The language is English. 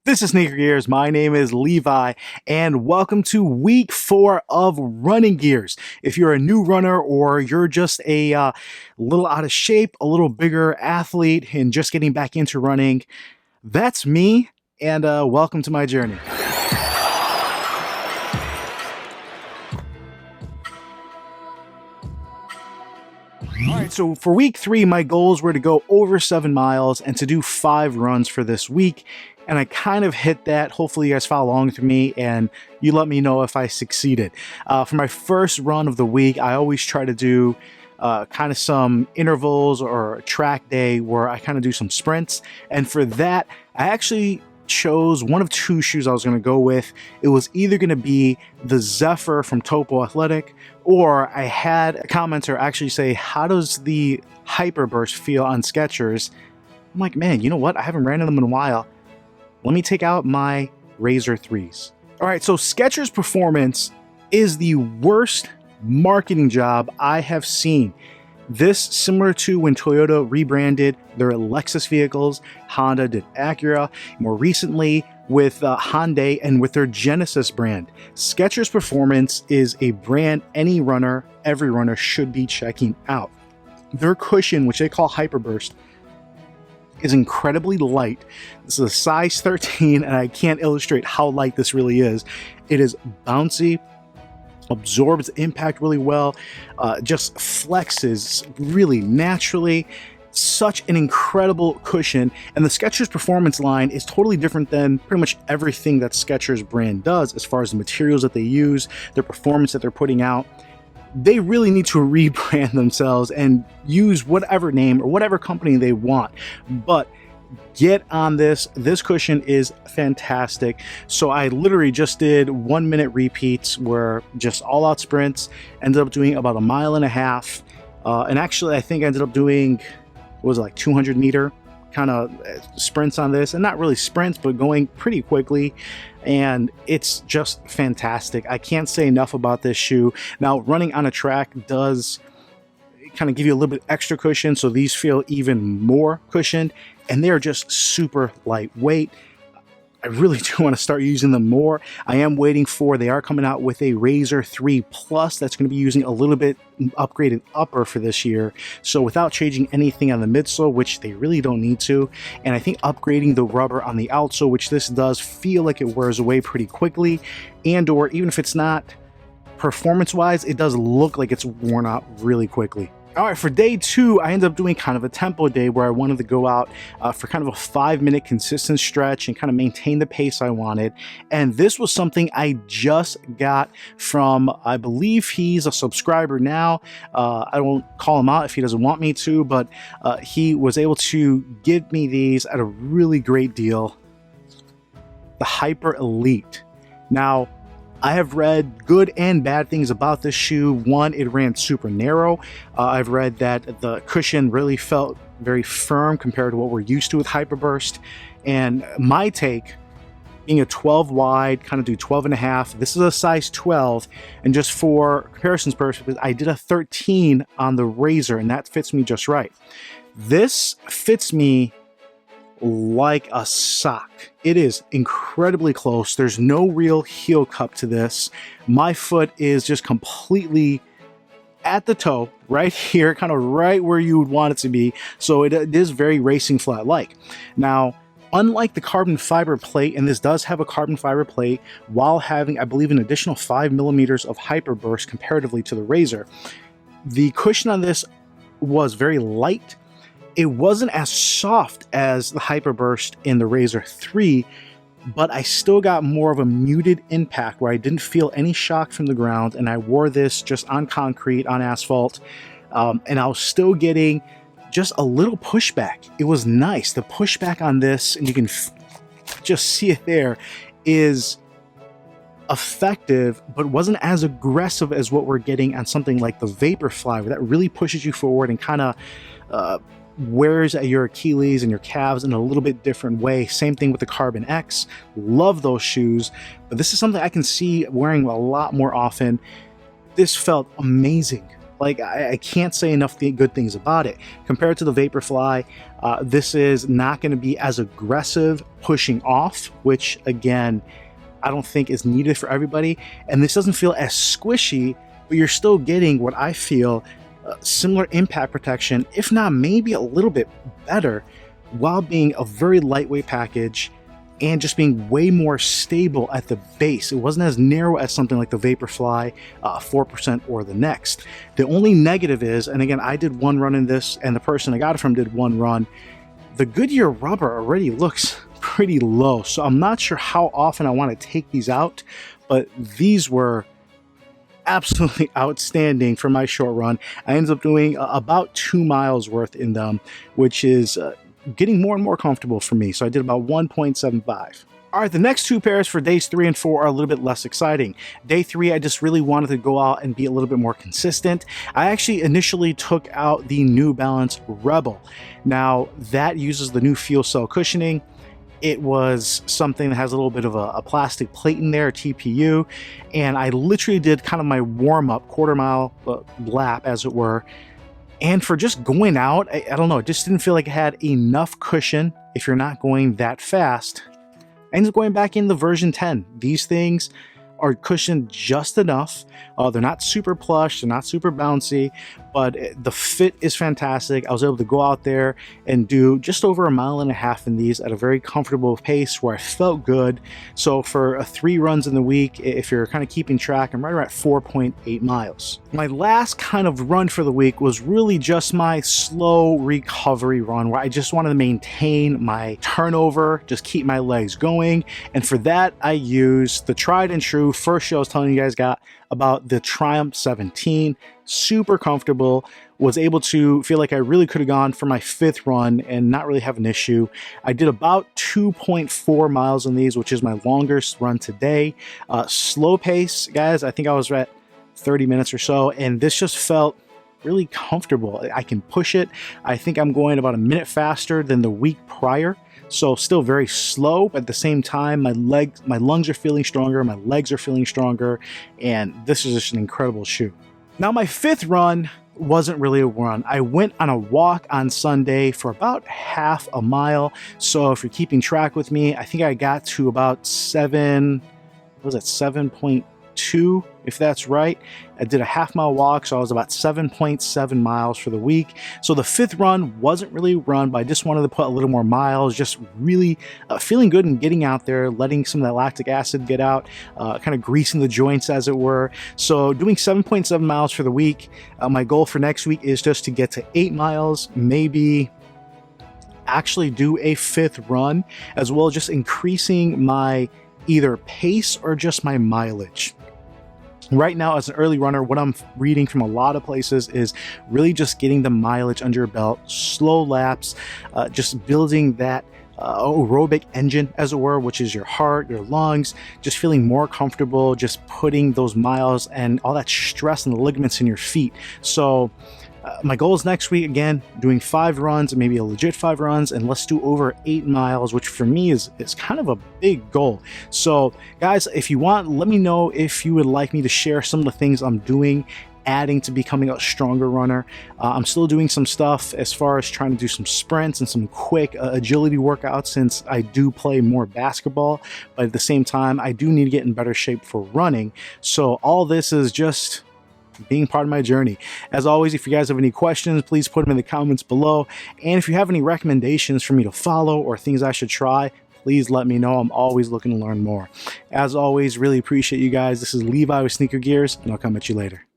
This is RunningGearz. My name is Levi, and welcome to week 4 of RunningGearz. If you're a new runner or you're just a little out of shape, a little bigger athlete, and just getting back into running, that's me, and welcome to my journey. Alright, so for week 3, my goals were to go over 7 miles and to do 5 runs for this week. And I kind of hit that. Hopefully you guys follow along with me and you let me know if I succeeded. For my first run of the week, I always try to do kind of some intervals or a track day where I kind of do some sprints. And for that, I actually chose one of 2 shoes I was going to go with. It was either going to be the Zephyr from Topo Athletic, or I had a commenter actually say, how does the HyperBurst feel on Skechers? I'm like, man, you know what? I haven't ran in them in a while. Let me take out my Razor 3s. All right, so Skechers Performance is the worst marketing job I have seen. This, similar to when Toyota rebranded their Lexus vehicles, Honda did Acura, more recently with Hyundai and with their Genesis brand. Skechers Performance is a brand any runner, every runner should be checking out. Their cushion, which they call HyperBurst, is incredibly light. This is a size 13, and I can't illustrate how light this really is. It is bouncy, absorbs impact really well, just flexes really naturally. Such an incredible cushion, and the Skechers Performance line is totally different than pretty much everything that Skechers brand does as far as the materials that they use, their performance that they're putting out. They really need to rebrand themselves and use whatever name or whatever company they want, but get on this. This cushion is fantastic. So I literally just did 1-minute repeats where just all out sprints, ended up doing about 1.5 miles. And actually I think I ended up doing, what was it, like 200-meter kind of sprints on this, and not really sprints, but going pretty quickly, and it's just fantastic. I can't say enough about this shoe. Now, running on a track does kind of give you a little bit extra cushion, so these feel even more cushioned, and they're just super lightweight. I really do want to start using them more. I am waiting for, they are coming out with a Razor 3 Plus that's going to be using a little bit upgraded upper for this year. So without changing anything on the midsole, which they really don't need to, and I think upgrading the rubber on the outsole, which this does feel like it wears away pretty quickly, and or even if it's not performance-wise, it does look like it's worn out really quickly. All right, for day 2, I ended up doing kind of a tempo day where I wanted to go out for kind of a 5-minute consistent stretch and kind of maintain the pace I wanted. And this was something I just got from, I believe he's a subscriber now. I won't call him out if he doesn't want me to, but he was able to give me these at a really great deal. The Hyper Elite. Now, I have read good and bad things about this shoe. One, it ran super narrow. I've read that the cushion really felt very firm compared to what we're used to with HyperBurst. And my take, being a 12 wide, kind of do 12.5. This is a size 12. And just for comparison's purposes, I did a 13 on the Razor, and that fits me just right. This fits me like a sock. It is incredibly close. There's no real heel cup to this. My foot is just completely at the toe, right here, kind of right where you would want it to be. So it is very racing flat like. Now, unlike the carbon fiber plate, and this does have a carbon fiber plate while having, I believe, an additional 5 millimeters of HyperBurst comparatively to the Razor, the cushion on this was very light. It wasn't as soft as the HyperBurst in the Razor 3, but I still got more of a muted impact where I didn't feel any shock from the ground, and I wore this just on concrete, on asphalt, and I was still getting just a little pushback. It was nice. The pushback on this, and you can just see it there, is effective, but wasn't as aggressive as what we're getting on something like the Vaporfly, where that really pushes you forward and kind of wears at your Achilles and your calves in a little bit different way. Same thing with the Carbon X. Love those shoes, but this is something I can see wearing a lot more often. This felt amazing. Like, I can't say enough good things about it. Compared to the Vaporfly, this is not going to be as aggressive pushing off, which again, I don't think is needed for everybody. And this doesn't feel as squishy, but you're still getting what I feel similar impact protection, if not maybe a little bit better, while being a very lightweight package and just being way more stable at the base. It wasn't as narrow as something like the Vaporfly 4% or the Next. The only negative is, and again, I did one run in this and the person I got it from did one run, the Goodyear rubber already looks pretty low. So I'm not sure how often I want to take these out, but these were absolutely outstanding for my short run. I ended up doing about 2 miles worth in them, which is getting more and more comfortable for me. So I did about 1.75. All right, the next two pairs for days 3 and 4 are a little bit less exciting. Day 3, I just really wanted to go out and be a little bit more consistent. I actually initially took out the New Balance Rebel. Now, that uses the new fuel cell cushioning. It was something that has a little bit of a plastic plate in there, a TPU, and I literally did kind of my warm-up quarter-mile lap, as it were. And for just going out, I don't know, it just didn't feel like it had enough cushion if you're not going that fast. I ended up going back in the version 10. These things are cushioned just enough. They're not super plush, they're not super bouncy, but the fit is fantastic. I was able to go out there and do just over 1.5 miles in these at a very comfortable pace where I felt good. So for 3 runs in the week, if you're kind of keeping track, I'm right around 4.8 miles. My last kind of run for the week was really just my slow recovery run where I just wanted to maintain my turnover, just keep my legs going. And for that, I used the tried and true first show I was telling you guys about the Triumph 17. Super comfortable, was able to feel like I really could have gone for my 5th run and not really have an issue. I did about 2.4 miles on these, which is my longest run today. Slow pace, guys, I think I was at 30 minutes or so, and this just felt really comfortable. I can push it. I think I'm going about a minute faster than the week prior. So still very slow, but at the same time, my lungs are feeling stronger, my legs are feeling stronger, and this is just an incredible shoe. Now, my 5th run wasn't really a run. I went on a walk on Sunday for about 1/2 mile. So if you're keeping track with me, I think I got to about 7.2, if that's right. I did a 1/2 mile walk, so I was about 7.7 miles for the week. So the 5th run wasn't really a run, but I just wanted to put a little more miles, just really feeling good and getting out there, letting some of that lactic acid get out, kind of greasing the joints, as it were. So doing 7.7 miles for the week. My goal for next week is just to get to 8 miles, maybe actually do a 5th run, as well as just increasing my either pace or just my mileage. Right now, as an early runner, what I'm reading from a lot of places is really just getting the mileage under your belt, slow laps, just building that aerobic engine, as it were, which is your heart, your lungs, just feeling more comfortable, just putting those miles and all that stress on the ligaments in your feet. So my goal is next week, again, doing 5 runs, maybe a legit 5 runs, and let's do over 8 miles, which for me is kind of a big goal. So guys, if you want, let me know if you would like me to share some of the things I'm doing, adding to becoming a stronger runner. I'm still doing some stuff as far as trying to do some sprints and some quick agility workouts, since I do play more basketball, but at the same time, I do need to get in better shape for running. So all this is just being part of my journey. As always, if you guys have any questions, please put them in the comments below. And if you have any recommendations for me to follow or things I should try, please let me know. I'm always looking to learn more. As always, really appreciate you guys. This is Levi with Sneaker Gears, and I'll come at you later.